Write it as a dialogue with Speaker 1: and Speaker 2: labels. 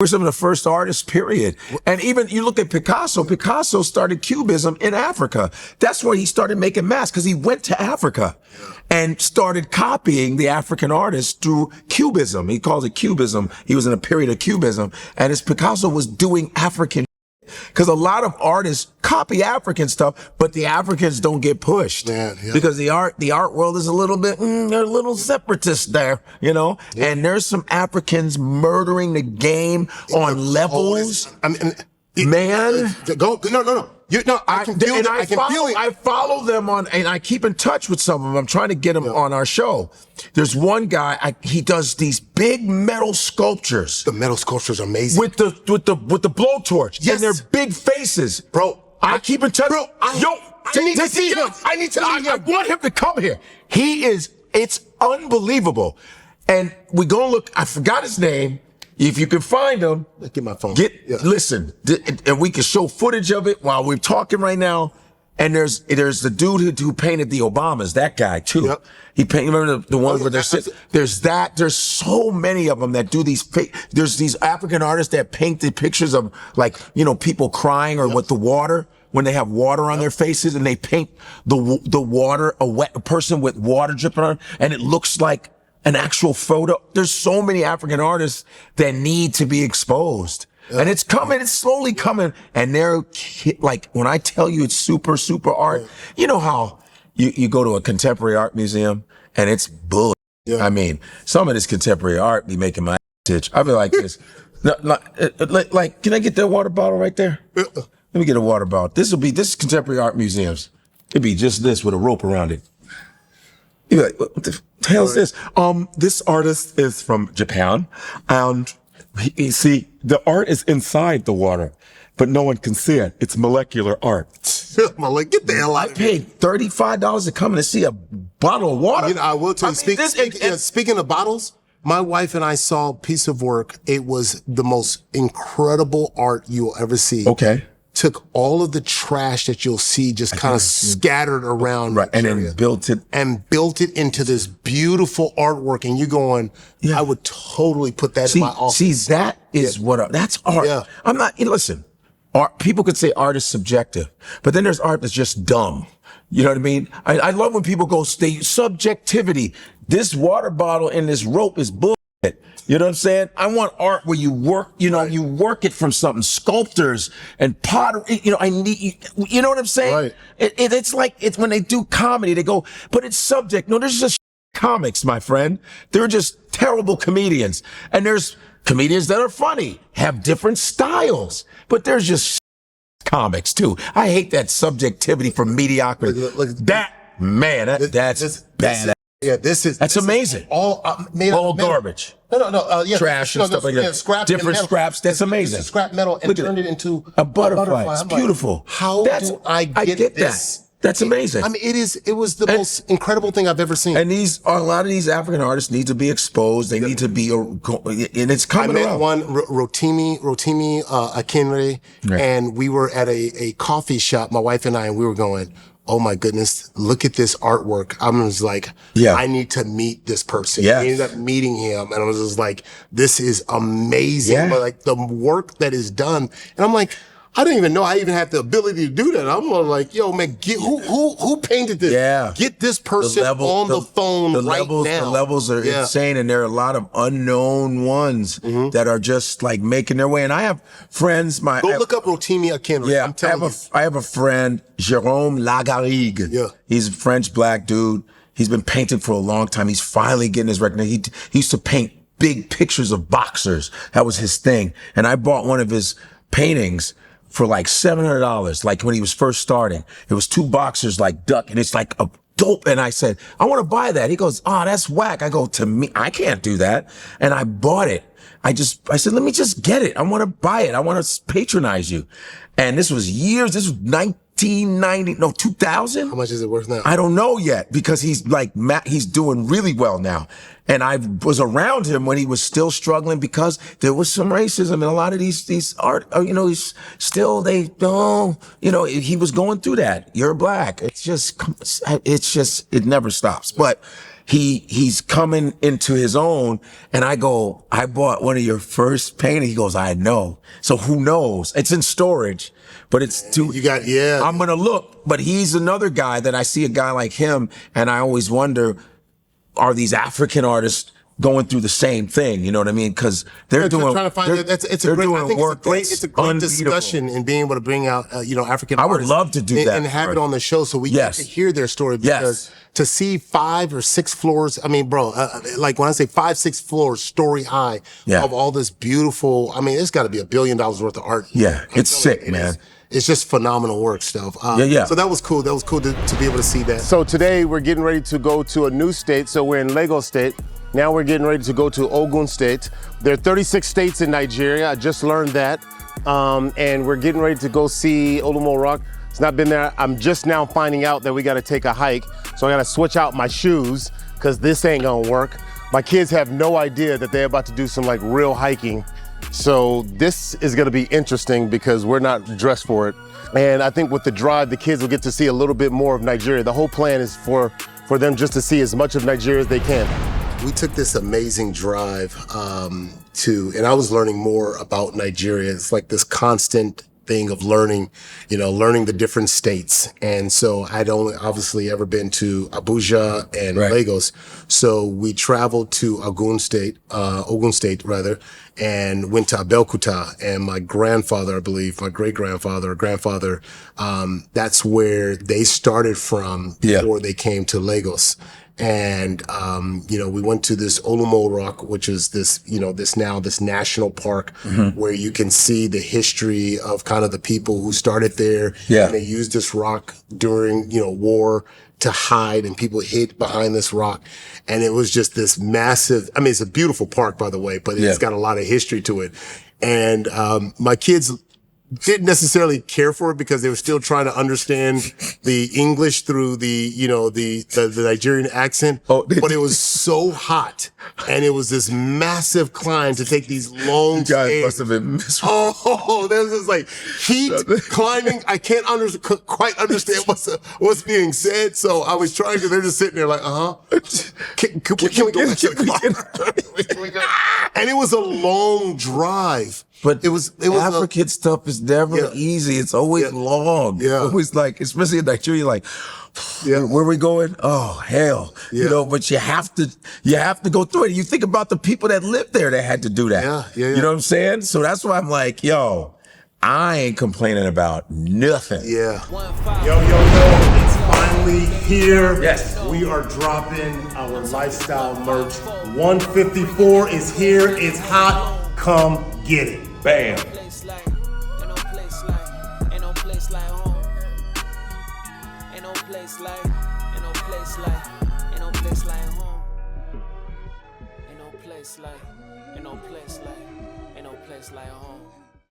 Speaker 1: We're some of the first artists, period. And even you look at Picasso. Picasso started Cubism in Africa. That's where he started making masks, because he went to Africa and started copying the African artists through Cubism. He calls it Cubism. He was in a period of Cubism, and his Picasso was doing African. Because a lot of artists copy African stuff, but the Africans don't get pushed. Because the art world is a little bit, they're a little separatist there, you know? And there's some Africans murdering the game on levels. I mean, man.
Speaker 2: No. I can feel it.
Speaker 1: I follow them on, and I keep in touch with some of them. I'm trying to get them on our show. There's one guy, he does these big metal sculptures.
Speaker 2: The metal sculptures are amazing.
Speaker 1: With the blowtorch. Yes. And their big faces.
Speaker 2: Bro,
Speaker 1: I keep in touch.
Speaker 2: Bro, I need to see him.
Speaker 1: I want him to come here. It's unbelievable. And we go look, I forgot his name. If you can find him,
Speaker 2: get my phone.
Speaker 1: Listen, and we can show footage of it while we're talking right now. And there's the dude who painted the Obamas, that guy too.
Speaker 2: Yep.
Speaker 1: He painted, remember the one where they're sitting? There's so many of them that do these, there's these African artists that paint the pictures of, like, you know, people crying or with the water, when they have water on their faces, and they paint the water, a person with water dripping on, and it looks like an actual photo. There's so many African artists that need to be exposed. And it's coming, it's slowly coming. And they're like, when I tell you it's super, super art, you know how you go to a contemporary art museum and it's bull. I mean, some of this contemporary art be making my itch. I be like this. Like, can I get that water bottle right there? Let me get a water bottle. This is contemporary art museums. It'd be just this with a rope around it. You'd be like, what the hell is this? This artist is from Japan, and you see, the art is inside the water, but no one can see it. It's molecular art.
Speaker 2: I'm like, get the hell out
Speaker 1: of here. I paid $35 to come and see a bottle of water.
Speaker 2: You know, I will tell you, speaking of bottles, my wife and I saw a piece of work. It was the most incredible art you will ever see.
Speaker 1: Okay.
Speaker 2: Took all of the trash that you'll see just kind of scattered around.
Speaker 1: Right. And then built it into this beautiful artwork. And you're going, I would totally put that in my office. See, that is that's art.
Speaker 2: Yeah.
Speaker 1: I'm not, listen, art, people could say art is subjective, but then there's art that's just dumb. You know what I mean? I love when people go, subjectivity. This water bottle and this rope is bullshit. You know what I'm saying? I want art where you work, you know, you work it from something, sculptors and pottery, you know, you know what I'm saying?
Speaker 2: Right.
Speaker 1: It's like, it's when they do comedy, they go, but it's subject. No, there's just comics, my friend. They're just terrible comedians. And there's comedians that are funny, have different styles, but there's just comics too. I hate that subjectivity for mediocrity. That's bad. That's amazing.
Speaker 2: All
Speaker 1: garbage.
Speaker 2: No.
Speaker 1: Trash and stuff like that. Different scraps. That's amazing.
Speaker 2: Scrap metal and turned it into
Speaker 1: a butterfly. It's beautiful.
Speaker 2: How do I get this?
Speaker 1: That's amazing.
Speaker 2: I mean, it was the most incredible thing I've ever seen.
Speaker 1: And a lot of these African artists need to be exposed. They need to be, and it's coming around.
Speaker 2: I met one, Rotimi Akinre, and we were at a coffee shop, my wife and I, and we were going, oh my goodness, look at this artwork. I was like, I need to meet this person.
Speaker 1: Yes.
Speaker 2: We ended up meeting him, and I was just like, this is amazing. But like the work that is done, and I'm like, I don't even know I even have the ability to do that. I'm like, yo, man, who painted this?
Speaker 1: Yeah.
Speaker 2: Get this person on the phone right now.
Speaker 1: The levels are insane, and there are a lot of unknown ones that are just like making their way. And I have friends.
Speaker 2: Go look up Rotimi Akinre.
Speaker 1: Yeah, I have a friend, Jérôme Lagarrigue.
Speaker 2: Yeah.
Speaker 1: He's a French black dude. He's been painting for a long time. He's finally getting his recognition. He used to paint big pictures of boxers. That was his thing. And I bought one of his paintings for like $700, like when he was first starting. It was two boxers like duck, and it's like a dope. And I said, I want to buy that. He goes, that's whack. I go, to me, I can't do that. And I bought it. I said, let me just get it. I want to buy it. I want to patronize you. And this was 2000.
Speaker 2: How much is it worth now?
Speaker 1: I don't know yet, because he's doing really well now. And I was around him when he was still struggling, because there was some racism in a lot of these art, you know, he was going through that. You're black. It never stops. But he's coming into his own. And I go, I bought one of your first paintings. He goes, I know. So who knows? It's in storage, but it's too, I'm going to look, but he's another guy that I see a guy like him. And I always wonder, are these African artists going through the same thing? You know what I mean? Because they're doing.
Speaker 2: Trying to find it's a great discussion in being able to bring out African.
Speaker 1: I would love to do that
Speaker 2: and have it on the show so we get to hear their story. Because to see 5 or 6 floors, I mean, bro, like when I say 5, 6 floors, story high of all this beautiful. I mean, it's got to be $1 billion worth of art.
Speaker 1: Yeah, it's sick, man.
Speaker 2: It's just phenomenal work stuff. So that was cool. That was cool to be able to see that.
Speaker 3: So today we're getting ready to go to a new state. So we're in Lagos State. Now we're getting ready to go to Ogun State. There are 36 states in Nigeria. I just learned that. And we're getting ready to go see Olumo Rock. It's not been there. I'm just now finding out that we got to take a hike. So I got to switch out my shoes because this ain't going to work. My kids have no idea that they're about to do some like real hiking. So this is going to be interesting because we're not dressed for it. And I think with the drive, the kids will get to see a little bit more of Nigeria. The whole plan is for them just to see as much of Nigeria as they can.
Speaker 2: We took this amazing drive and I was learning more about Nigeria. It's like this constant thing of learning, learning the different states. And so I'd only obviously ever been to Abuja and Lagos. So we traveled to Ogun State rather, and went to Abeokuta. And my grandfather, I believe, my great-grandfather or grandfather, that's where they started from before they came to Lagos. And, we went to this Olumo Rock, which is this national park where you can see the history of kind of the people who started there. Yeah. And they used this rock during, war to hide, and people hid behind this rock. And it was just this massive, I mean, it's a beautiful park, by the way, but it's got a lot of history to it. And, my kids didn't necessarily care for it because they were still trying to understand the English through the Nigerian accent. But it was so hot, and it was this massive climb to take these long stairs.
Speaker 1: You guys must have been miserable.
Speaker 2: There's this like heat climbing. I can't quite understand what's being said. So I was trying to. They're just sitting there like, Can we go back to the car? And it was a long drive.
Speaker 1: But it was African stuff is never easy. It's always long. Yeah. Always like, especially in Nigeria, like, where are we going? Oh, hell. But you have to go through it. You think about the people that lived there that had to do that. You know what I'm saying? So that's why I'm like, yo, I ain't complaining about nothing.
Speaker 2: Yeah. Yo, it's finally here.
Speaker 1: Yes.
Speaker 2: We are dropping our lifestyle merch. 154 is here. It's hot. Come get it.
Speaker 1: Bam.
Speaker 4: Ain't no place like home. Ain't no place like home. Ain't no place like home.